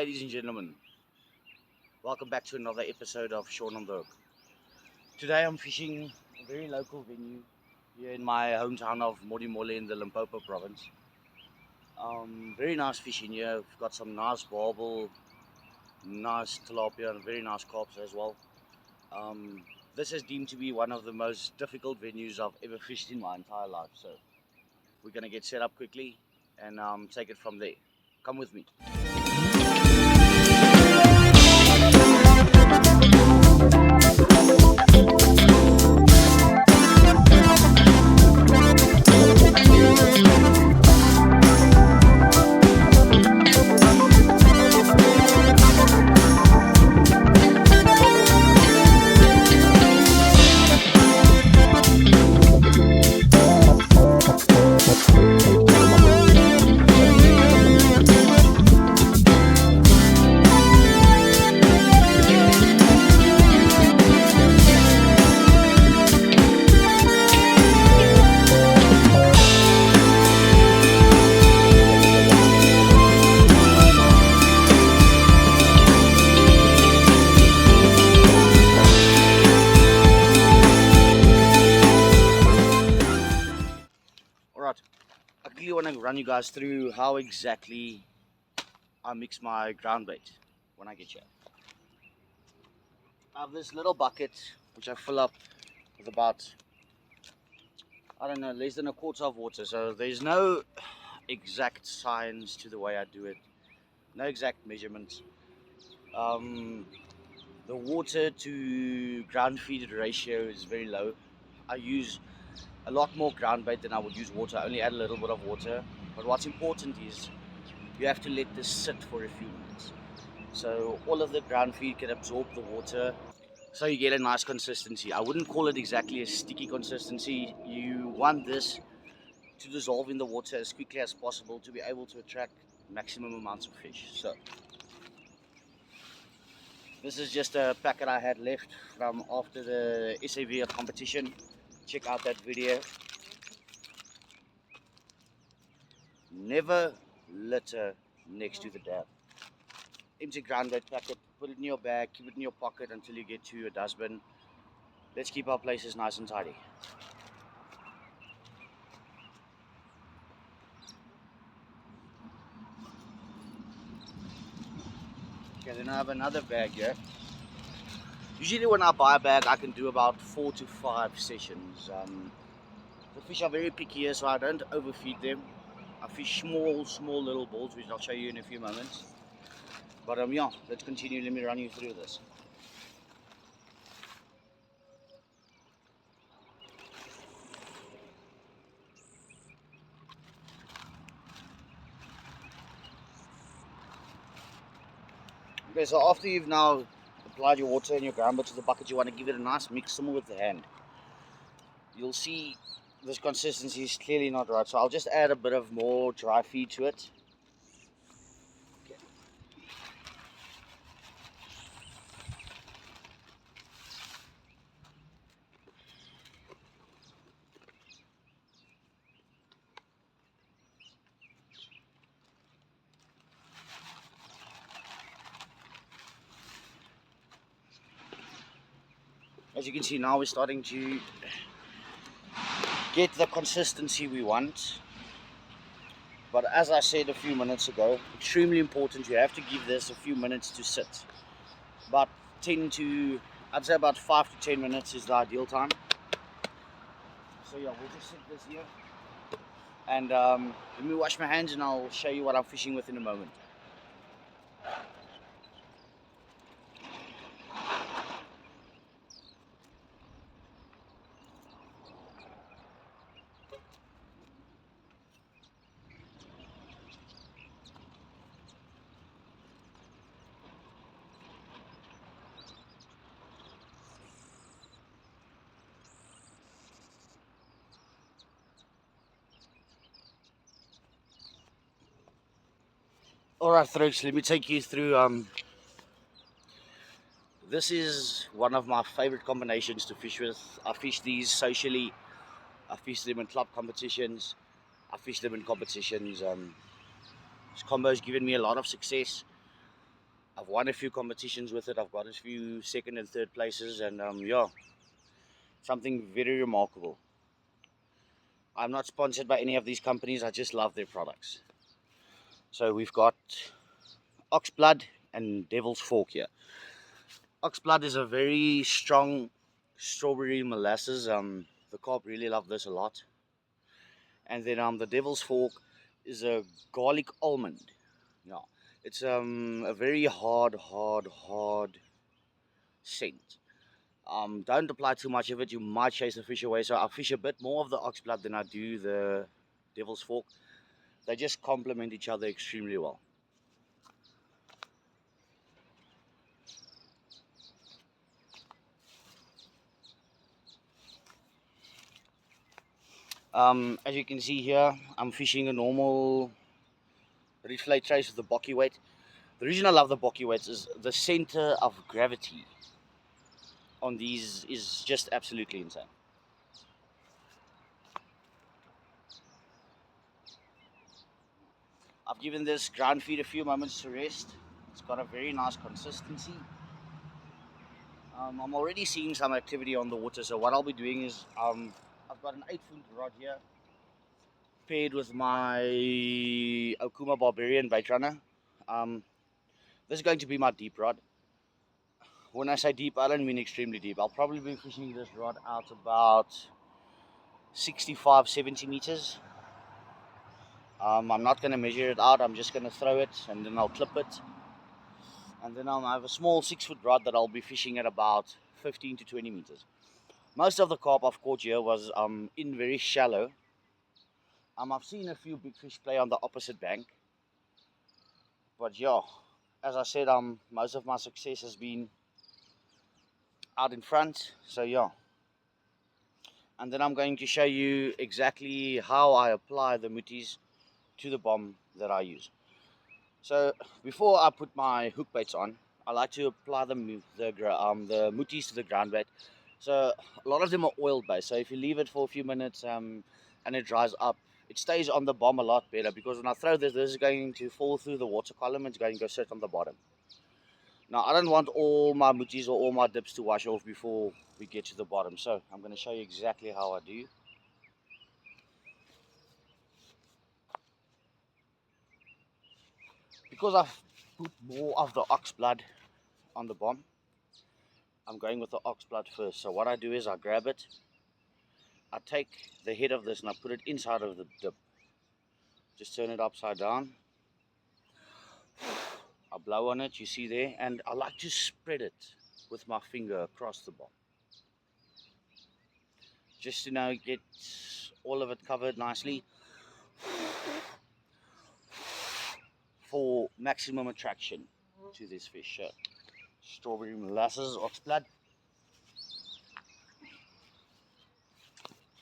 ladies and gentlemen, welcome back to another episode of Shaun on Berg. Today I'm fishing a very local venue here in my hometown of Modimolle in the Limpopo province. Very nice fishing here. We've got some nice barbel, nice tilapia and very nice carps as well. This is deemed to be one of the most difficult venues I've ever fished in my entire life. So we're going to get set up quickly and take it from there. Come with me. Alright, I quickly want to run you guys through how exactly I mix my ground bait when I get here. I have this little bucket which I fill up with about, less than a quarter of water. So there's no exact science to the way I do it, no exact measurements. The water to ground feed ratio is very low. I use a lot more ground bait than I would use water. I only add a little bit of water, but what's important is you have to let this sit for a few minutes so all of the ground feed can absorb the water, so you get a nice consistency. I wouldn't call it exactly a sticky consistency. You want this to dissolve in the water as quickly as possible to be able to attract maximum amounts of fish. So this is just a packet I had left from after the SAV competition. Check out that video. Never litter next to the dam. Empty ground bait packet, put it in your bag, keep it in your pocket until you get to your dustbin. Let's keep our places nice and tidy. Okay, then I have another bag here. Usually when I buy a bag, I can do about 4 to 5 sessions. The fish are very picky here, so I don't overfeed them. I fish small little balls, which I'll show you in a few moments. But yeah, let's continue. Let me run you through this. Okay, so after you've now applied your water and your ground bait to the bucket, you want to give it a nice mix, similar with the hand. You'll see this consistency is clearly not right, so I'll just add a bit of more dry feed to it. Okay. As you can see now, we're starting to get the consistency we want. But as I said a few minutes ago, extremely important, you have to give this a few minutes to sit. About 5 to 10 minutes is the ideal time. So yeah, we'll just sit this here. And let me wash my hands and I'll show you what I'm fishing with in a moment. Alright folks, let me take you through this is one of my favorite combinations to fish with. I fish these socially, I fish them in club competitions, I fish them in competitions. This combo has given me a lot of success. I've won a few competitions with it. I've got a few second and third places, and yeah, something very remarkable. I'm not sponsored by any of these companies. I just love their products. So we've got Oxblood and Devil's Fork here. Oxblood is a very strong strawberry molasses. The Carp really love this a lot. And then the Devil's Fork is a garlic almond. Yeah, it's a very hard scent. Don't apply too much of it. You might chase the fish away. So I fish a bit more of the Oxblood than I do the Devil's Fork. They just complement each other extremely well. As you can see here, I'm fishing a normal reef fillet trace with the bocky weight. The reason I love the bocky weights is the center of gravity on these is just absolutely insane. I've given this ground feed a few moments to rest. It's got a very nice consistency. I'm already seeing some activity on the water, so what I'll be doing is I've got an 8-foot rod here paired with my Okuma Barbarian bait runner. This is going to be my deep rod. When I say deep, I don't mean extremely deep. I'll probably be fishing this rod out about 65, 70 meters. I'm not going to measure it out. I'm just going to throw it and then I'll clip it. And then I have a small 6-foot rod that I'll be fishing at about 15 to 20 meters. Most of the carp I've caught here was in very shallow. I've seen a few big fish play on the opposite bank. But yeah, as I said, most of my success has been out in front. So yeah. And then I'm going to show you exactly how I apply the muties to the bomb that I use. So before I put my hook baits on, I like to apply the muties to the ground bait. So a lot of them are oil based. So if you leave it for a few minutes and it dries up, it stays on the bomb a lot better, because when I throw this is going to fall through the water column. It's going to go sit on the bottom. Now I don't want all my muties or all my dips to wash off before we get to the bottom. So I'm going to show you exactly how I do. Because I've put more of the ox blood on the bomb, I'm going with the ox blood first. So what I do is I grab it, I take the head of this and I put it inside of the dip. Just turn it upside down. I blow on it, you see there, and I like to spread it with my finger across the bomb. Just to get all of it covered nicely for maximum attraction to this fish. Strawberry molasses, ox blood.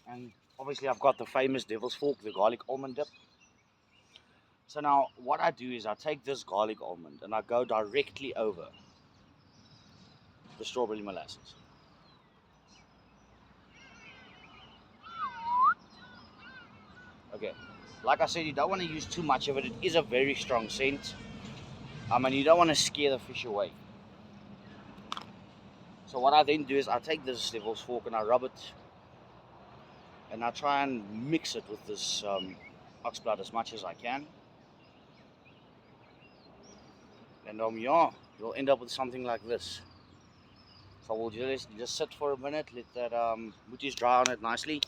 And obviously I've got the famous Devil's Fork, the garlic almond dip. So now what I do is I take this garlic almond and I go directly over the strawberry molasses. Okay, like I said, you don't want to use too much of it. It is a very strong scent. And you don't want to scare the fish away. So what I then do is I take this Devil's Fork and I rub it, and I try and mix it with this ox blood as much as I can. And yeah, you'll end up with something like this. So we'll just sit for a minute, let that muties dry on it nicely.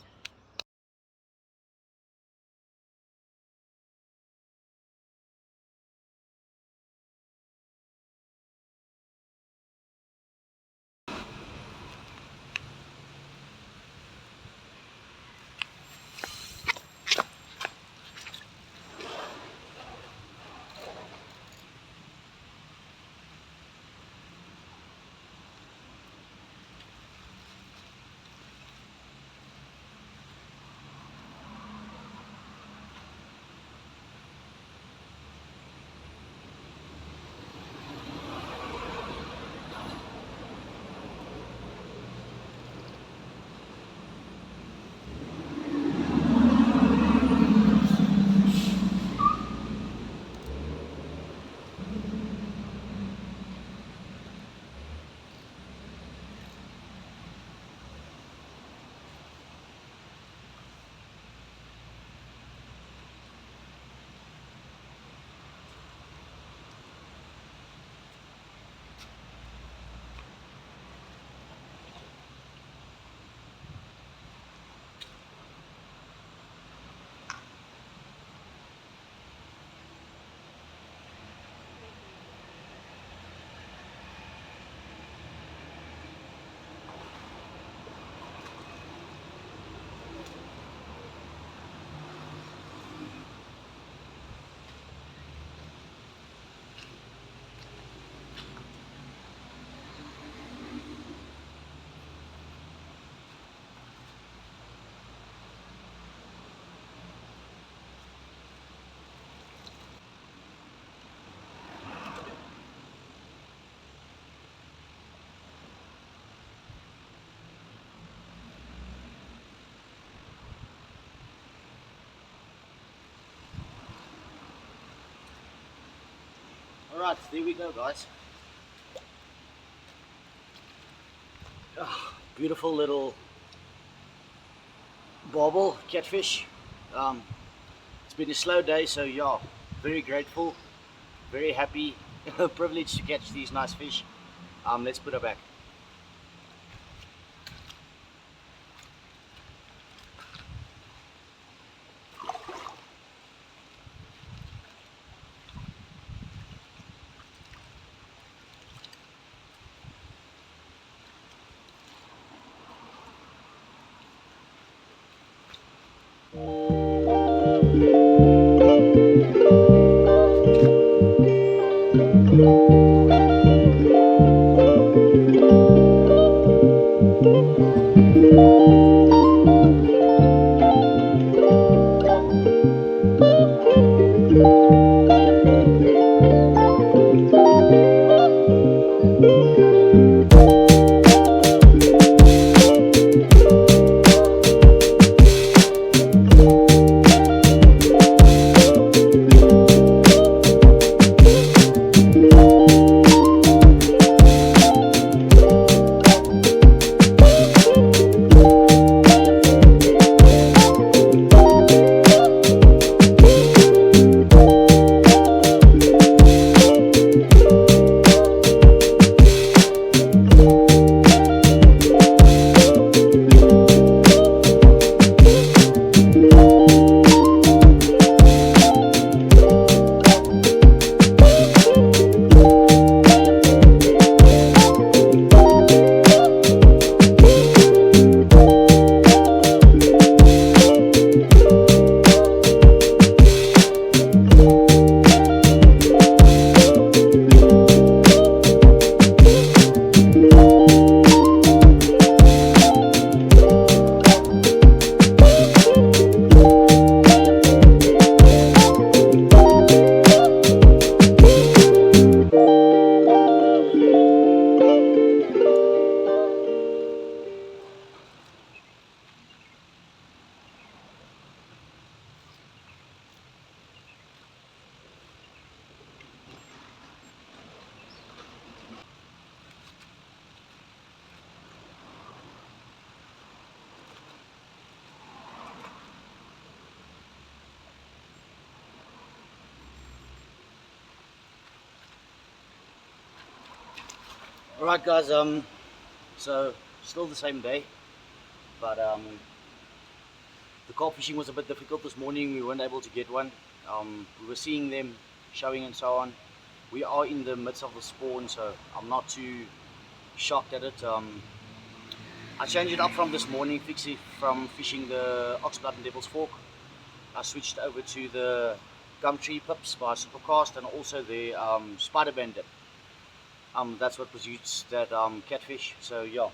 Alright, there we go, guys. Beautiful little bauble catfish. Um, it's been a slow day, so yeah, very grateful, very happy, privileged to catch these nice fish. Let's put her back. Alright guys, so still the same day, but the carp fishing was a bit difficult this morning. We weren't able to get one. We were seeing them showing and so on. We are in the midst of the spawn, so I'm not too shocked at it. I changed it up from this morning, from fishing the Oxblood and Devil's Fork. I switched over to the Gumtree Pips by Supercast and also the Spider Bandit. That's what was used, that catfish. So yeah,